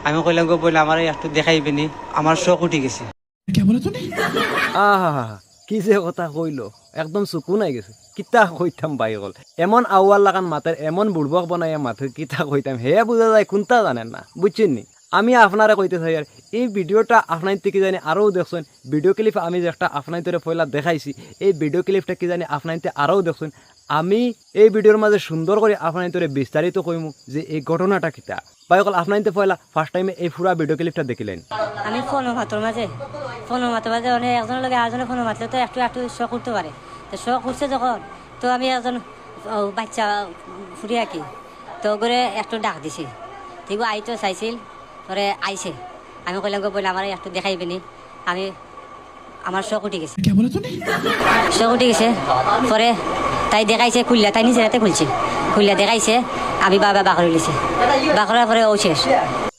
আমি কইলাম গো বলে আমার একটু দেখাইবেনি, আমার শখ উঠে গেছে। আহা কি যে কথা কইল, একদম চকু নাই গেছে। কিতা কইতাম বাই গল, এমন আউয়াল লাগান মাতের, এমন বুড়বক বানাইয়া মাথে কিতা কইতাম হে বুঝা যায় কোনটা জানেন না, বুঝছেন নি? আমি আপনারা কইতে চাই আর এই ভিডিওটা আপনার থেকে জানি আরও দেখছেন, ভিডিও ক্লিপ আমি যে একটা আপনার তোরে পয়লা দেখাইছি, এই ভিডিও ক্লিপটা কি জানি আপনার আরও দেখছেন। আমি এই ভিডিওর মাঝে সুন্দর করে আপনার তোরে বিস্তারিত কইমু যে এই ঘটনাটা কিতা। বাই গল আপনার পয়লা ফার্স্ট টাইমে এই পুরা ভিডিও ক্লিপটা দেখিলেন। আমি ফোনের মাঝে অনেক একজনের লগে আরেকজনের ফোনের মাতলে তো একটু একটু শখ উঠতে পারে। তো শখ উঠছে যখন, তো আমি একজন বাচ্চা ফুটে আঁকি তো করে একটু ডাক দিছি, ঠিক আইতো চাইছিল, পরে আইছে। আমি কইলাম গো বলে আমার একটু দেখাইবেনি, আমি আমার শখ উঠে গেছে, শখ উঠে গেছে। পরে তাই দেখাইছে খুললা, তাই নিজের হাতে খুলছে, খুললা দেখাইছে। আমি বাবা বাকরি লিছি, বাকরার পরে ও শেষ।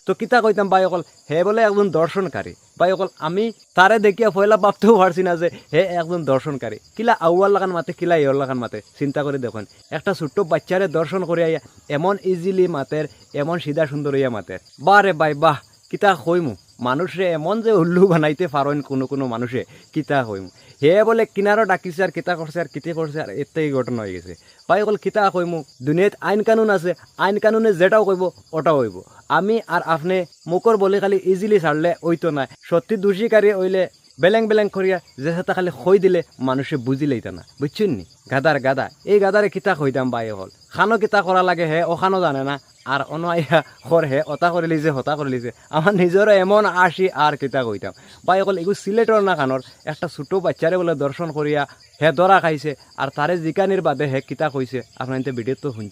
তো কিতা কইতাম ভাই অকল হে বলে একজন দর্শনকারী। ভাই অকল আমি তারে দেখিয়া পয়লা ভাবতেও পারছি না যে হে একজন দর্শনকারী। কিলা আউয়াল লাগান মাতে, কিলা ইয়র লাগান মাতে, চিন্তা করে দেখুন। একটা ছোট্ট বাচ্চারে দর্শন করিয়া এমন ইজিলি মাতের, এমন সিধা সুন্দর হইয়া মাতের। বারে ভাই বাহ, কিতা কইমু, মানুষে এমন যে উল্লু বানাইতে পারেন কোনো কোনো মানুষে, কিতা কইমু। হে বলে কিনারও ডাকিছে আর কিতা করছে আর কিতে করছে আর এর থেকে ঘটনা হয়ে গেছে। ভাই অকল কিতা কইমু, দুনিয়াত আইন কানুন আছে, আইন কানুনে যেটাও কইব ওটাও হইব। আমি আর আপনি মুখর বলে খালি ইজিলি ছাড়লে ওইতো না, সত্যি দোষীকারী হইলে বেলেং বেলেং করিয়া যে সাথে খালি খই দিলে মানুষে বুঝি লইতা না, বুঝছেন নি? গাদার গাদা, এই গাদারে কিতা কইতাম বাই হল, খানো কিতা করা লাগে হে ওখানো জানে না, আর অনাইয়া খর হে অতা করে লিছে হতা করে লিছে। আমার নিজেরও এমন আসি আর কিতা কইতাম বাই হল। এগুলো সিলেটর না খানোর একটা ছোট বাচ্চারে বলে দর্শন করিয়া হে ধরা খাইছে, আর তারে জিকানির বাদে হে কিতা কইছে আপনার ভিডিও তো শুনছে।